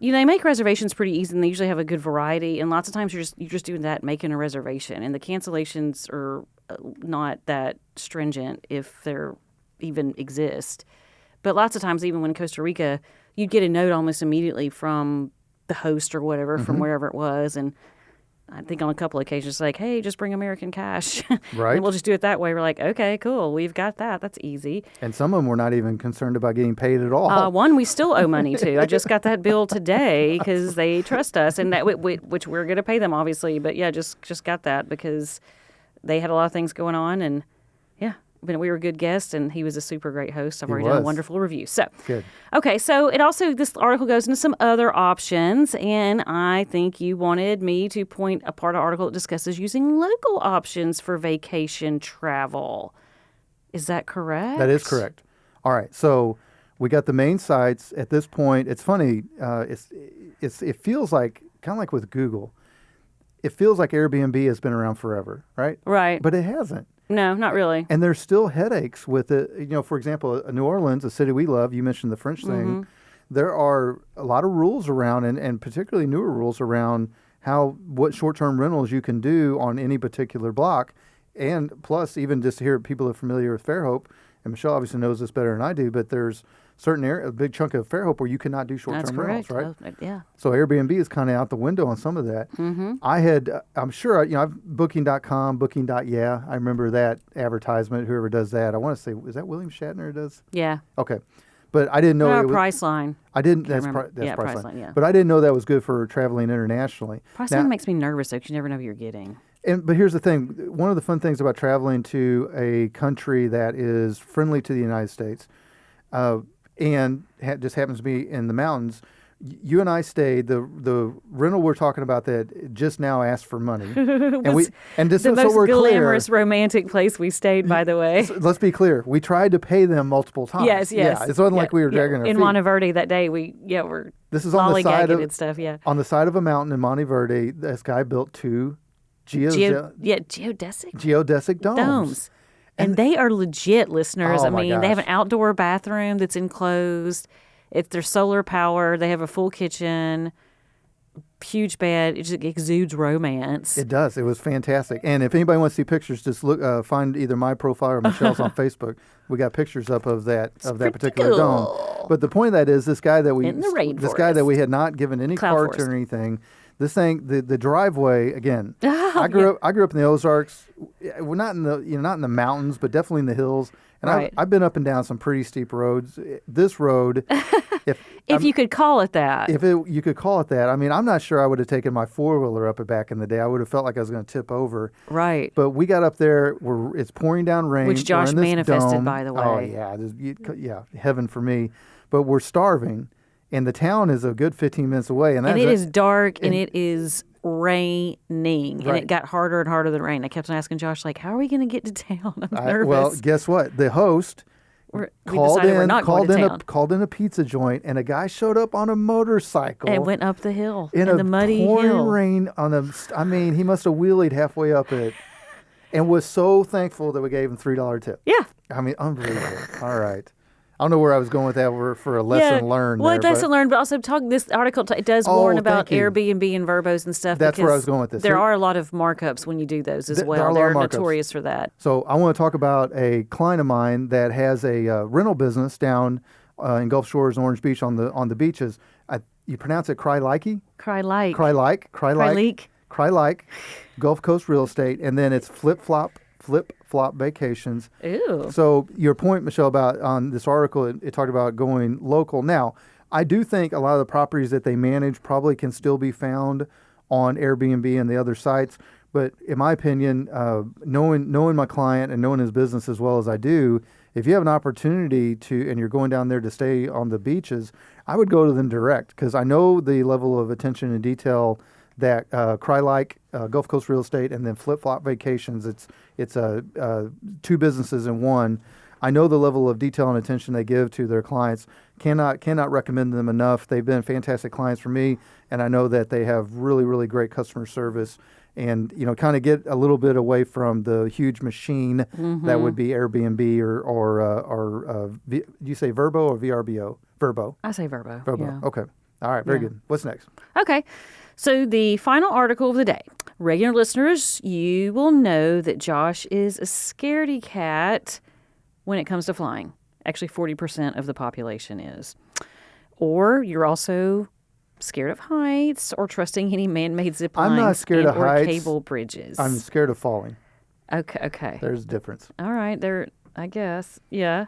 They make reservations pretty easy and they usually have a good variety. And lots of times you're just doing that, making a reservation. And the cancellations are not that stringent if they're even exist. But lots of times, even when in Costa Rica, you'd get a note almost immediately from the host or whatever, from wherever it was. And I think on a couple of occasions, like, hey, just bring American cash. Right. And we'll just do it that way. We're like, okay, cool. We've got that. That's easy. And some of them were not even concerned about getting paid at all. One we still owe money to. I just got that bill today because they trust us, and that which we're going to pay them, obviously. But yeah, just got that because they had a lot of things going on, and yeah. But we were good guests, and he was a super great host. I've already done a was. wonderful review. So, Good. Okay, so this article goes into some other options, and I think you wanted me to point a part of the article that discusses using local options for vacation travel. Is that correct? That is correct. All right, so we got the main sites at this point. It's funny. It feels like kind of like with Google. It feels like Airbnb has been around forever, right? Right. But it hasn't. No, not really. And there's still headaches with it. For example, New Orleans, a city we love, you mentioned the French thing. There are a lot of rules around, and particularly newer rules around what short-term rentals you can do on any particular block. And plus, even just to hear people are familiar with Fairhope, and Michelle obviously knows this better than I do, but there's a big chunk of Fairhope where you cannot do That's short-term rentals, correct. right? Yeah. So Airbnb is kind of out the window on some of that. I'm sure, I've Booking.com, Booking.yeah. I remember that advertisement, whoever does that. I want to say, is that William Shatner who does? Yeah. Okay. But I didn't know it was, Priceline. I didn't, that's remember. Yeah, Priceline. Priceline, yeah. But I didn't know that was good for traveling internationally. Priceline makes me nervous, though, because you never know who you're getting. But here's the thing. One of the fun things about traveling to a country that is friendly to the United States and just happens to be in the mountains, you and I stayed, the rental we're talking about that just now asked for money. and just The so most we're glamorous, clear, romantic place we stayed, by the way. let's be clear. We tried to pay them multiple times. Yes. Yeah, it wasn't like we were dragging our in feet. Monteverde that day, we're This is on the side of and stuff, yeah. on the side of a mountain in Monteverde. This guy built two Geodesic geodesic domes. And they are legit, listeners. Oh, I my mean, they have an gosh. outdoor bathroom that's enclosed. They're solar powered. They have a full kitchen, huge bed. It just exudes romance. It does. It was fantastic. And if anybody wants to see pictures, just look, find either my profile or Michelle's on Facebook. We got pictures up of that particular cool. dome. But the point of that is this guy that we In the that we had not given any Cloud cards forest. or anything. This thing, the driveway again. I grew up in the Ozarks. We're not in the mountains, but definitely in the hills. And Right. I've been up and down some pretty steep roads. This road, if you could call it that. you could call it that. I mean, I'm not sure I would have taken my four-wheeler up it back in the day. I would have felt like I was going to tip over. Right. But we got up there. It's pouring down rain. Which Josh We're in this manifested, dome. by the Oh way. yeah, heaven for me. But we're starving, and the town is a good 15 minutes away. And And it that's is dark and it is raining. And Right. it got harder and harder to rain. I kept on asking Josh, like, how are we going to get to town? I'm nervous. well, guess what? The host we called decided we're in, not going to town. called in a pizza joint, and a guy showed up on a motorcycle And went up the hill in the muddy pouring hill. rain on a. I mean, he must have wheelied halfway up it. And was so thankful that we gave him $3 tip. Yeah. I mean, unbelievable. All right. I don't know where I was going with that for a lesson learned. Well, there, lesson learned, but also this article it does warn about thank you. Airbnb and Verbos and stuff. That's where I was because going with this. There are a lot of markups when you do those as There well. are a lot They're of markups. notorious for that. So I want to talk about a client of mine that has a rental business down in Gulf Shores and Orange Beach on the beaches. You pronounce it Cry-Likey? Cry-like, Gulf Coast Real Estate, and then it's flip-flop vacations. Ooh. So your point, Michelle, about on this article, it talked about going local. Now, I do think a lot of the properties that they manage probably can still be found on Airbnb and the other sites. But in my opinion, knowing my client and knowing his business as well as I do, if you have an opportunity and you're going down there to stay on the beaches, I would go to them direct because I know the level of attention and detail that Gulf Coast Real Estate and then Flip Flop Vacations. It's two businesses in one. I know the level of detail and attention they give to their clients. Cannot recommend them enough. They've been fantastic clients for me, and I know that they have really, really great customer service. And kind of get a little bit away from the huge machine that would be Airbnb or do you say Verbo or VRBO? Verbo. I say Verbo. Verbo. Yeah. Okay. All right. Very good. What's next? Okay. So the final article of the day. Regular listeners, you will know that Josh is a scaredy cat when it comes to flying. Actually, 40% of the population is. Or you're also scared of heights or trusting any man-made zip lines I'm not scared of or heights. cable bridges. I'm scared of falling. Okay. There's a difference. All right. I guess. Yeah.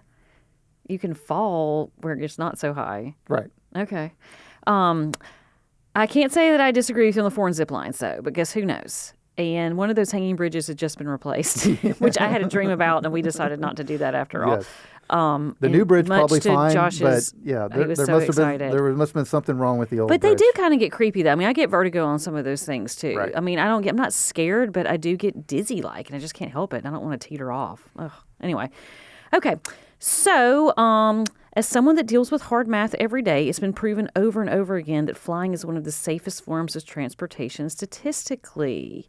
You can fall where it's not so high. Right. Okay. I can't say that I disagree with you on the foreign zip lines, though, but guess who knows? And one of those hanging bridges had just been replaced, which I had a dream about, and we decided not to do that after all. Yes. The new bridge much probably to fine, Josh's, but yeah, he was there so must excited. have been something wrong with the old But bridge. they do kind of get creepy, though. I mean, I get vertigo on some of those things, too. Right. I mean, I'm not scared, but I do get dizzy-like, and I just can't help it. I don't want to teeter off. Ugh. Anyway. Okay. So, as someone that deals with hard math every day, it's been proven over and over again that flying is one of the safest forms of transportation statistically.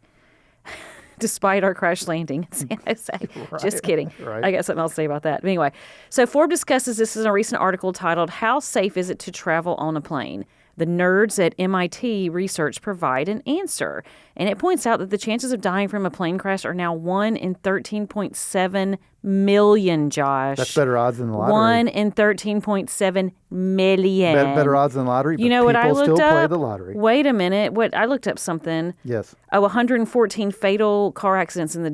Despite our crash landing in San Jose. Right. Just kidding. Right. I got something else to say about that. But anyway, so Forbes discusses this in a recent article titled, How Safe Is It to Travel on a Plane? The nerds at MIT research provide an answer. And it points out that the chances of dying from a plane crash are now 1 in 13.7 million, Josh. That's better odds than the lottery. 1 in 13.7 million. Better odds than the lottery, but You know what I people looked still play up? the lottery. Wait a minute. I looked up something. Yes. 114 fatal car accidents in the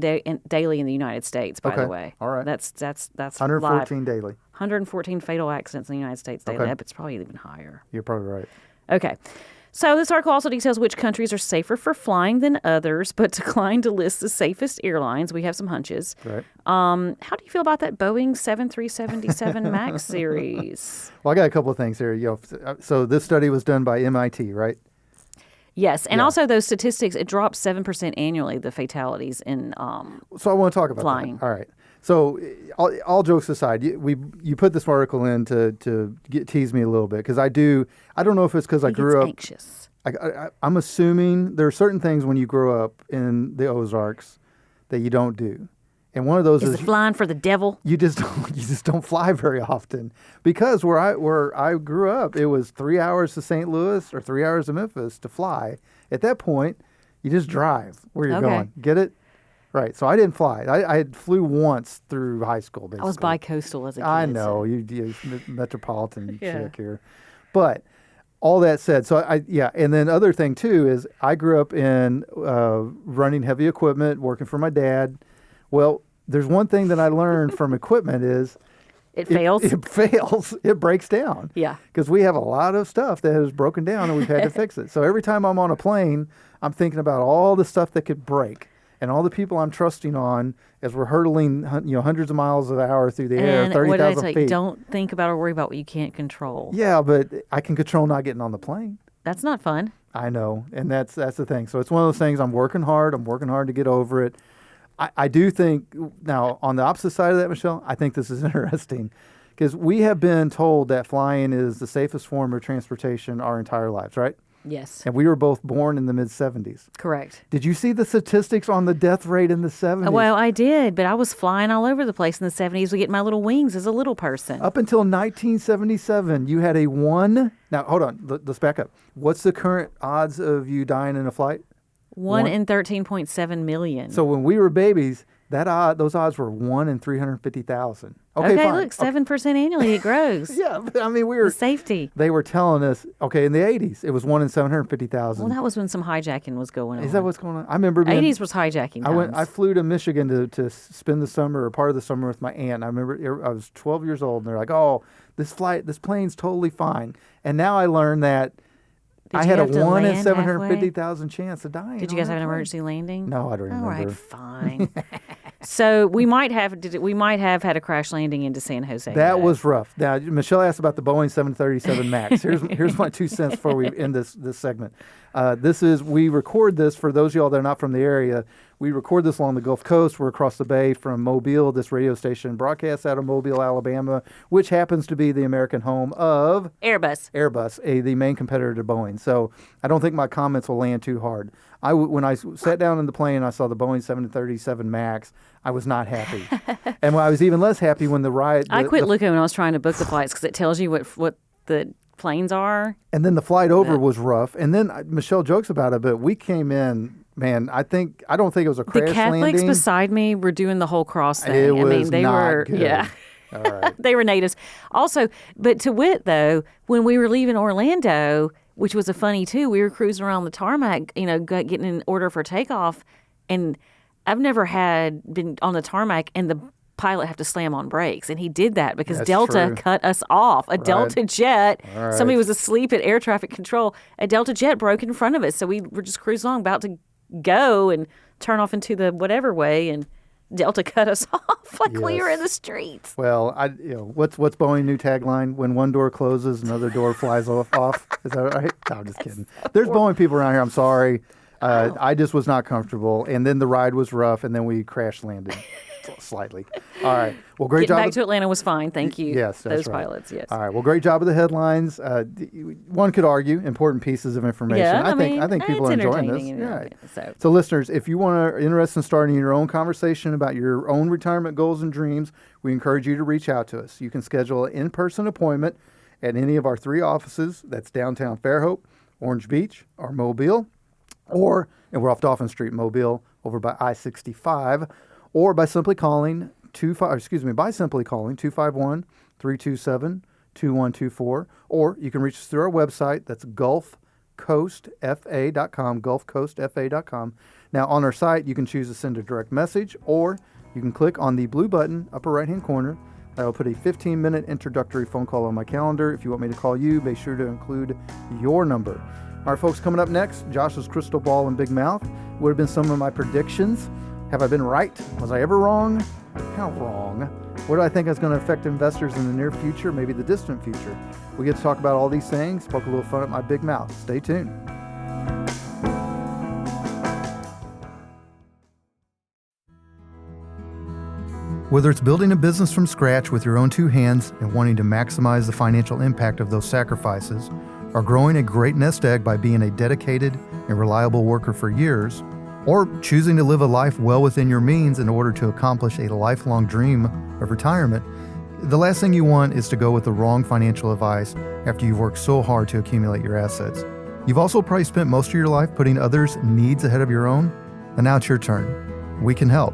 daily in the United States, by the Okay. way. All right. That's 114 live. daily. 114 fatal accidents in the United States daily. Okay. It's probably even higher. You're probably right. Okay. So this article also details which countries are safer for flying than others, but declined to list the safest airlines. We have some hunches. Right. How do you feel about that Boeing 737 MAX series? Well, I got a couple of things here. So this study was done by MIT, right? Yes, and Yeah. also those statistics, it drops 7% annually, the fatalities in So I want to talk about flying. that. All right. So all jokes aside, you put this article in to tease me a little bit because I don't know if it's because I grew up anxious. I'm assuming there are certain things when you grow up in the Ozarks that you don't do, and one of those Is is it flying for the devil? you just don't fly very often because where I grew up, it was 3 hours to St. Louis or 3 hours to Memphis to fly. At that point, you just drive where you're Okay. going. Get it? Right. So I didn't fly. I flew once through high school. Basically. I was bi-coastal as a kid. I know so- you metropolitan Yeah. chick here, but all that said, so and then other thing too is I grew up in running heavy equipment, working for my dad. Well, there's one thing that I learned from equipment is It fails? It fails. It breaks down. Yeah. Because we have a lot of stuff that has broken down and we've had to fix it. So every time I'm on a plane, I'm thinking about all the stuff that could break. And all the people I'm trusting on as we're hurtling, hundreds of miles an hour through the air, And what did I 30,000 say? feet. Don't think about or worry about what you can't control. Yeah, but I can control not getting on the plane. That's not fun. I know, and that's the thing. So it's one of those things. I'm working hard to get over it. I do think now on the opposite side of that, Michelle, I think this is interesting because we have been told that flying is the safest form of transportation our entire lives, right? Yes. And we were both born in the mid-'70s. Correct. Did you see the statistics on the death rate in the '70s? Well, I did, but I was flying all over the place in the '70s to get my little wings as a little person. Up until 1977, you had a 1. Now, hold on. Let's back up. What's the current odds of you dying in a flight? 1 in 13.7 million. So when we were babies, those odds were 1 in 350,000. Okay, fine. Look, 7% annually it grows. Yeah, but I mean, The safety. They were telling us, okay, in the 80s, it was 1 in 750,000. Well, that was when some hijacking was going on. Is that what's going on? I remember 80s was hijacking times. I flew to Michigan to spend the summer or part of the summer with my aunt. I remember I was 12 years old, and they're like, "Oh, this plane's totally fine." And now I learned that Did I you had a have to 1 in land 750,000 chance of dying. Did you guys have an emergency landing? No, I don't remember. All right, fine. So we might have had a crash landing into San Jose. That was rough. Now, Michelle asked about the Boeing 737 MAX. Here's my 2 cents before we end this segment. We record this for those of y'all that are not from the area. We record this along the Gulf Coast. We're across the bay from Mobile. This radio station broadcasts out of Mobile, Alabama, which happens to be the American home of Airbus, the main competitor to Boeing. So I don't think my comments will land too hard. When I sat down in the plane and I saw the Boeing 737 MAX, I was not happy. And I was even less happy when the ride... I quit looking when I was trying to book the flights because it tells you what the planes are. And then the flight over was rough. And then Michelle jokes about it, but we came in... Man, I don't think it was a crash landing. The Catholics beside me were doing the whole cross thing. They were good. Yeah. All right. They were natives. Also, but to wit though, when we were leaving Orlando, which was a funny too, we were cruising around the tarmac, getting in order for takeoff, and I've never been on the tarmac and the pilot have to slam on brakes, and he did that because That's Delta true. cut us off. A Delta jet, All right. somebody was asleep at air traffic control. A Delta jet broke in front of us, so we were just cruising along, about to go and turn off into the whatever way, and Delta cut us off like we were in the streets. Well, what's Boeing's new tagline? When one door closes, another door flies off. Is that right? No, I'm just kidding. There's Boeing people around here. I'm sorry. I just was not comfortable, and then the ride was rough, and then we crash landed slightly. All right. Well, great Getting job. back to Atlanta was fine. Thank you. Yes, that's those right. pilots. Yes. All right. Well, great job with the headlines. One could argue important pieces of information. Yeah, I think people are it's enjoying this. entertaining, Yeah. So So, listeners, if you are interested in starting your own conversation about your own retirement goals and dreams, we encourage you to reach out to us. You can schedule an in-person appointment at any of our 3 offices. That's downtown Fairhope, Orange Beach, or Mobile, and we're off Dolphin Street, Mobile, over by I-65, or by simply calling 251-327-2124, or you can reach us through our website. That's gulfcoastfa.com, gulfcoastfa.com. Now, on our site, you can choose to send a direct message, or you can click on the blue button, upper right-hand corner. That will put a 15-minute introductory phone call on my calendar. If you want me to call you, be sure to include your number. All right, folks, coming up next, Josh's crystal ball and big mouth would have been some of my predictions. Have I been right? Was I ever wrong? How wrong? What do I think is going to affect investors in the near future, maybe the distant future? We get to talk about all these things, poke a little fun at my big mouth. Stay tuned. Whether it's building a business from scratch with your own 2 hands and wanting to maximize the financial impact of those sacrifices, or growing a great nest egg by being a dedicated and reliable worker for years, or choosing to live a life well within your means in order to accomplish a lifelong dream of retirement, the last thing you want is to go with the wrong financial advice after you've worked so hard to accumulate your assets. You've also probably spent most of your life putting others' needs ahead of your own, and now it's your turn. We can help.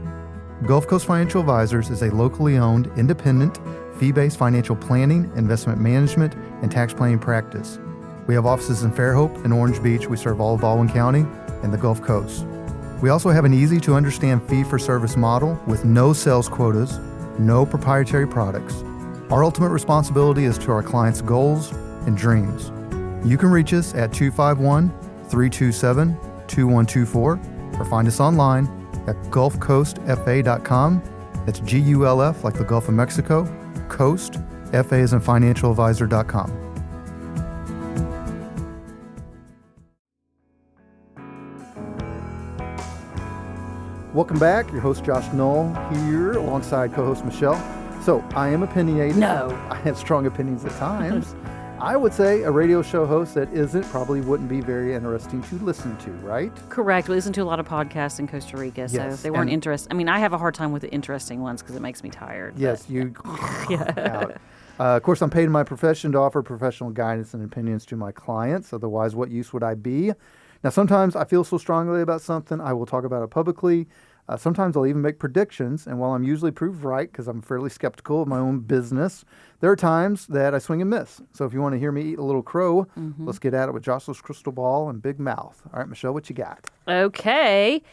Gulf Coast Financial Advisors is a locally owned, independent, fee-based financial planning, investment management, and tax planning practice. We have offices in Fairhope and Orange Beach. We serve all of Baldwin County and the Gulf Coast. We also have an easy-to-understand fee-for-service model with no sales quotas, no proprietary products. Our ultimate responsibility is to our clients' goals and dreams. You can reach us at 251-327-2124 or find us online at gulfcoastfa.com. That's Gulf, like the Gulf of Mexico, Coast, FA as in financialadvisor.com. Welcome back. Your host, Josh Knoll, here alongside co-host Michelle. So, I am opinionated. No. I have strong opinions at times. I would say a radio show host that isn't probably wouldn't be very interesting to listen to, right? Correct. We listen to a lot of podcasts in Costa Rica, so Yes, if they weren't and- interested, I mean, I have a hard time with the interesting ones because it makes me tired. Yes, but- you out. Of course, I'm paid in my profession to offer professional guidance and opinions to my clients. Otherwise, what use would I be? Now, sometimes I feel so strongly about something, I will talk about it publicly. Sometimes I'll even make predictions, and while I'm usually proved right because I'm fairly skeptical of my own business, there are times that I swing and miss. So if you want to hear me eat a little crow, let's get at it with Jocelyn's crystal ball and big mouth. All right, Michelle, what you got? Okay.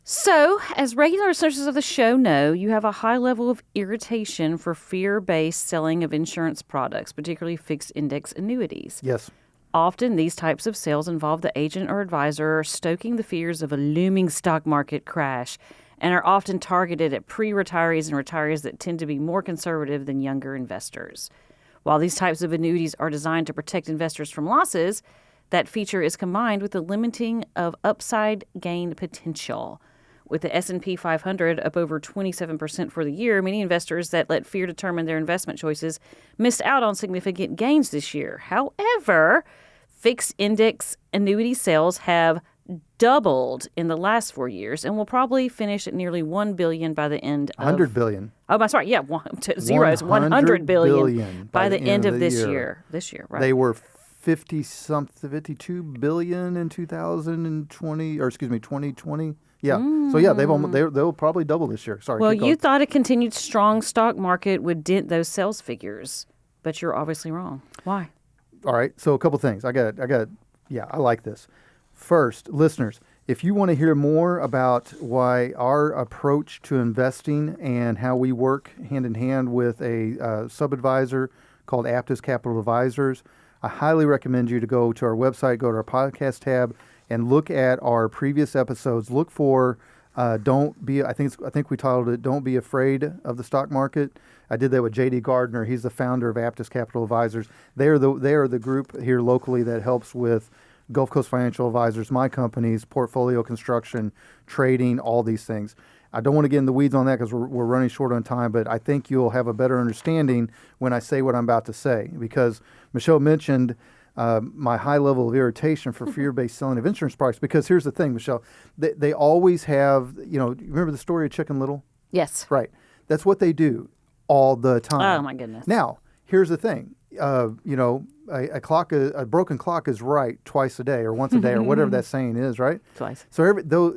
So, as regular listeners of the show know, you have a high level of irritation for fear-based selling of insurance products, particularly fixed index annuities. Yes. Often, these types of sales involve the agent or advisor stoking the fears of a looming stock market crash and are often targeted at pre-retirees and retirees that tend to be more conservative than younger investors. While these types of annuities are designed to protect investors from losses, that feature is combined with the limiting of upside gain potential. With the S&P 500 up over 27% for the year, many investors that let fear determine their investment choices missed out on significant gains this year. However, fixed index annuity sales have doubled in the last 4 years and will probably finish at nearly $1 billion by the end of... 100 billion. Oh, that's right. Yeah, zeros. 100 billion by the end of this year. year. This year, right. They were 52 billion in 2020, or excuse me, 2020. Yeah. So yeah, they'll probably double this year. Sorry. Well, keep you going. thought a continued strong stock market would dent those sales figures, but you're obviously wrong. Why? All right. So a couple things. I like this. First, listeners, if you want to hear more about why our approach to investing and how we work hand in hand with a sub-advisor called Aptus Capital Advisors, I highly recommend you to go to our website, go to our podcast tab, and look at our previous episodes. Look for don't be. I think we titled it "Don't Be Afraid of the Stock Market." I did that with J.D. Gardner. He's the founder of Aptus Capital Advisors. They are the group here locally that helps with Gulf Coast Financial Advisors, my company's portfolio construction, trading, all these things. I don't want to get in the weeds on that because we're running short on time, but I think you'll have a better understanding when I say what I'm about to say. Because Michelle mentioned my high level of irritation for fear-based selling of insurance products. Because here's the thing, Michelle, they always have, remember the story of Chicken Little? Yes. Right. That's what they do all the time. Oh, my goodness. Now, here's the thing. A broken clock is right twice a day or once a day or whatever that saying is, right? Twice. So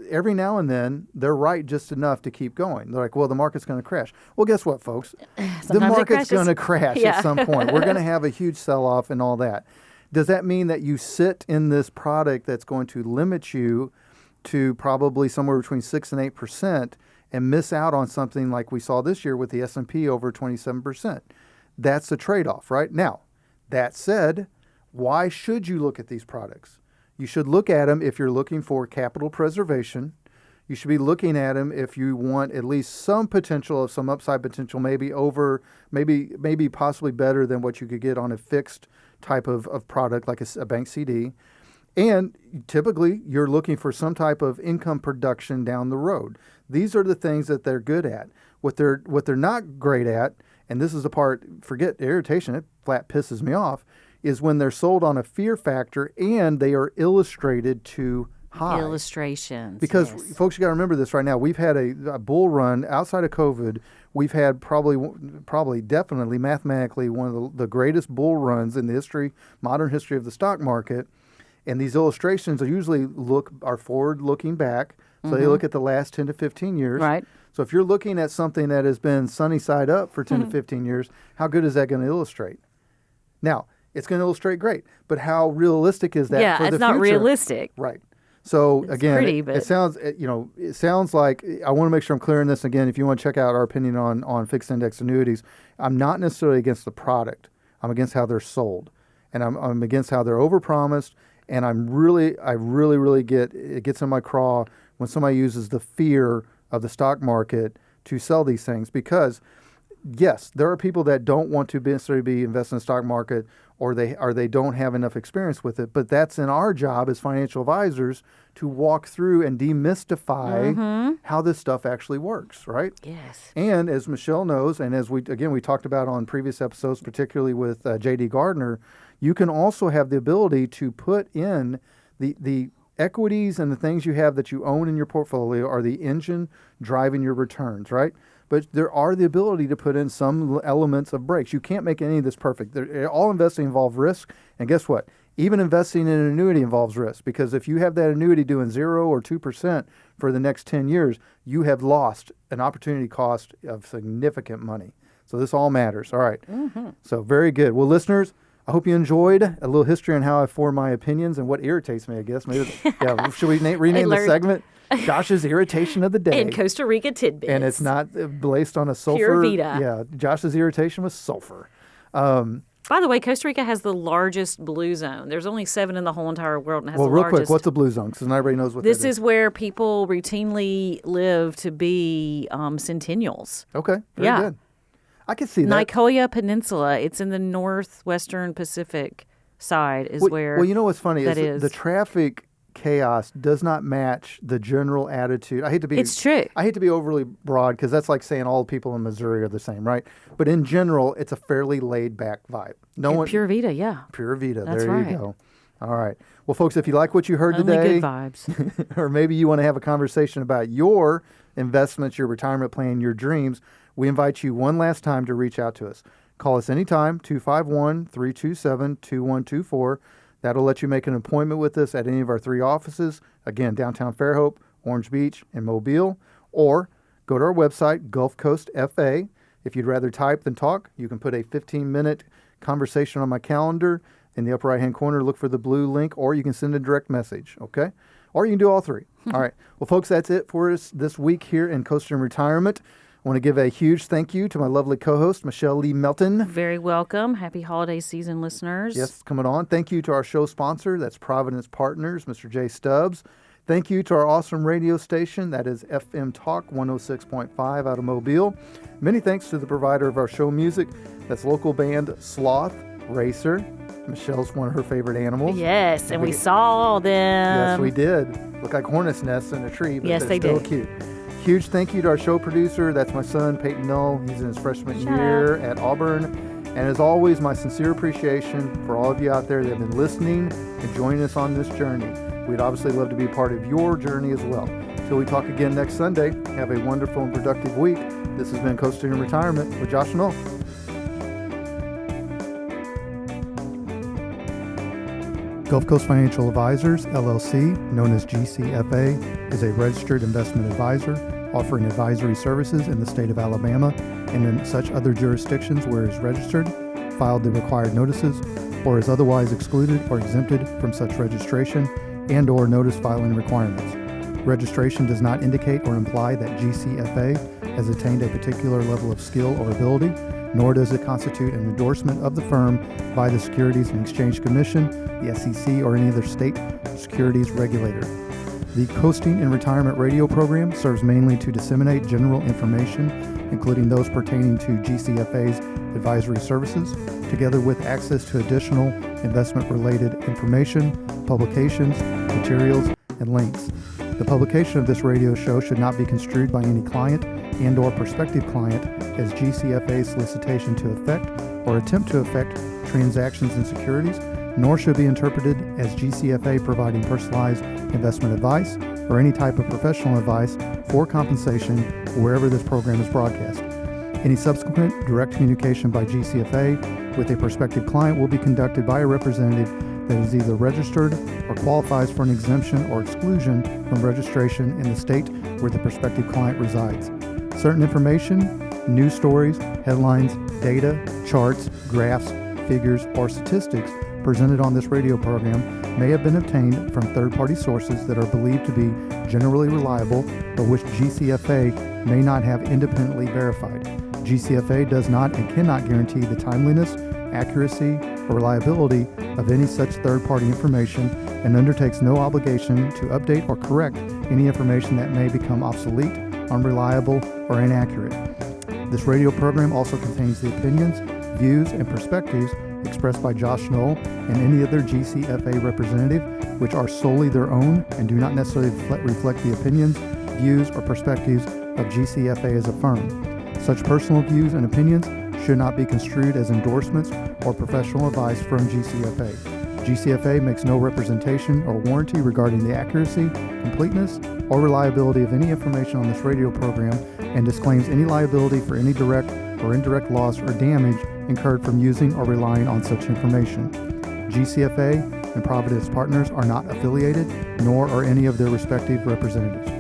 every now and then they're right just enough to keep going. They're like, well, the market's going to crash. Well, guess what, folks? The market's going to crash at some point. We're going to have a huge sell-off and all that. Does that mean that you sit in this product that's going to limit you to probably somewhere between 6 and 8% and miss out on something like we saw this year with the S&P over 27%? That's the trade-off, right? Now, that said, why should you look at these products? You should look at them if you're looking for capital preservation. You should be looking at them if you want at least some potential of some upside potential, maybe possibly better than what you could get on a fixed type of product like a bank CD. And typically, you're looking for some type of income production down the road. These are the things that they're good at. What they're not great at, and this is the part, forget irritation, it flat pisses me off, is when they're sold on a fear factor and they are illustrated too high. Illustrations. Because, yes. folks, you got to remember this right now. We've had a bull run outside of COVID. We've had probably, definitely, mathematically, one of the greatest bull runs in the modern history of the stock market. And these illustrations are forward-looking back. So they look at the last 10 to 15 years. Right. So if you're looking at something that has been sunny side up for 10 to 15 years, how good is that going to illustrate? Now, it's going to illustrate great, but how realistic is that for the future? Yeah, it's not realistic. Right. So It's again, pretty, but- it sounds like I want to make sure I'm clear on this again. If you want to check out our opinion on fixed index annuities, I'm not necessarily against the product. I'm against how they're sold, and I'm against how they're overpromised. And I really it gets in my craw when somebody uses the fear of the stock market to sell these things, because yes, there are people that don't want to necessarily be invested in the stock market, or they don't have enough experience with it. But that's in our job as financial advisors to walk through and demystify how this stuff actually works, right? Yes. And as Michelle knows, and as we talked about on previous episodes, particularly with J.D. Gardner, You can also have the ability to put in the equities and the things you have that you own in your portfolio are the engine driving your returns, right? But there are the ability to put in some elements of breaks. You can't make any of this perfect. All investing involves risk. And guess what? Even investing in an annuity involves risk, because if you have that annuity doing 0 or 2% for the next 10 years, you have lost an opportunity cost of significant money. So this all matters. All right. Mm-hmm. So very good. Well, listeners, I hope you enjoyed a little history on how I form my opinions and what irritates me, I guess. Maybe, yeah, should we rename the segment? Josh's Irritation of the Day. And Costa Rica Tidbits. And it's not based on a sulfur. Pure Vita. Yeah, Josh's irritation was sulfur. By the way, Costa Rica has the largest blue zone. There's only 7 in the whole entire world, and has the real largest. Quick, what's a blue zone? Because not everybody knows what this that is. This is where people routinely live to be centennials. Okay, very good. I can see that. Nicoya Peninsula. It's in the northwestern Pacific side where. Well, you know what's funny that is the traffic chaos does not match the general attitude. It's true. I hate to be overly broad, because that's like saying all people in Missouri are the same, right? But in general, it's a fairly laid back vibe. Pure Vita, yeah. Pure Vita. That's there right. You go. All right. Well, folks, if you like what you heard Only today, good vibes. or maybe you want to have a conversation about your investments, your retirement plan, your dreams, we invite you one last time to reach out to us. Call us anytime, 251-327-2124. That'll let you make an appointment with us at any of our 3 offices. Again, downtown Fairhope, Orange Beach, and Mobile. Or go to our website, Gulf Coast FA. If you'd rather type than talk, you can put a 15-minute conversation on my calendar. In the upper right-hand corner, look for the blue link, or you can send a direct message, okay? Or you can do all 3. All right. Well, folks, that's it for us this week here in Coastal Retirement. I want to give a huge thank you to my lovely co-host, Michelle Lee Melton. Very welcome. Happy holiday season, listeners. Yes, coming on. Thank you to our show sponsor, that's Providence Partners, Mr. Jay Stubbs. Thank you to our awesome radio station, that is FM Talk 106.5 out of Mobile. Many thanks to the provider of our show music, that's local band Sloth Racer. Michelle's one of her favorite animals. Yes, and we saw them. Yes, we did. Look like hornets' nests in a tree, but yes, they're still cute. Huge thank you to our show producer. That's my son, Peyton Null. He's in his freshman year at Auburn. And as always, my sincere appreciation for all of you out there that have been listening and joining us on this journey. We'd obviously love to be a part of your journey as well. Till we talk again next Sunday, have a wonderful and productive week. This has been Coastal Retirement with Josh Null. Gulf Coast Financial Advisors, LLC, known as GCFA, is a registered investment advisor offering advisory services in the state of Alabama and in such other jurisdictions where it is registered, filed the required notices, or is otherwise excluded or exempted from such registration and/or notice filing requirements. Registration does not indicate or imply that GCFA has attained a particular level of skill or ability, nor does it constitute an endorsement of the firm by the Securities and Exchange Commission, the SEC, or any other state securities regulator. The Coasting and Retirement radio program serves mainly to disseminate general information, including those pertaining to GCFA's advisory services, together with access to additional investment-related information, publications, materials, and links. The publication of this radio show should not be construed by any client and/or prospective client as GCFA's solicitation to effect or attempt to effect transactions in securities, nor should be interpreted as GCFA providing personalized investment advice or any type of professional advice for compensation wherever this program is broadcast. Any subsequent direct communication by GCFA with a prospective client will be conducted by a representative that is either registered or qualifies for an exemption or exclusion from registration in the state where the prospective client resides. Certain information, news stories, headlines, data, charts, graphs, figures, or statistics presented on this radio program may have been obtained from third-party sources that are believed to be generally reliable, but which GCFA may not have independently verified. GCFA does not and cannot guarantee the timeliness, accuracy, or reliability of any such third-party information and undertakes no obligation to update or correct any information that may become obsolete, unreliable, or inaccurate. This radio program also contains the opinions, views, and perspectives expressed by Josh Knoll and any other GCFA representative, which are solely their own and do not necessarily reflect the opinions, views, or perspectives of GCFA as a firm. Such personal views and opinions should not be construed as endorsements or professional advice from GCFA. GCFA makes no representation or warranty regarding the accuracy, completeness, or reliability of any information on this radio program and disclaims any liability for any direct or indirect loss or damage incurred from using or relying on such information. GCFA and Providence Partners are not affiliated, nor are any of their respective representatives.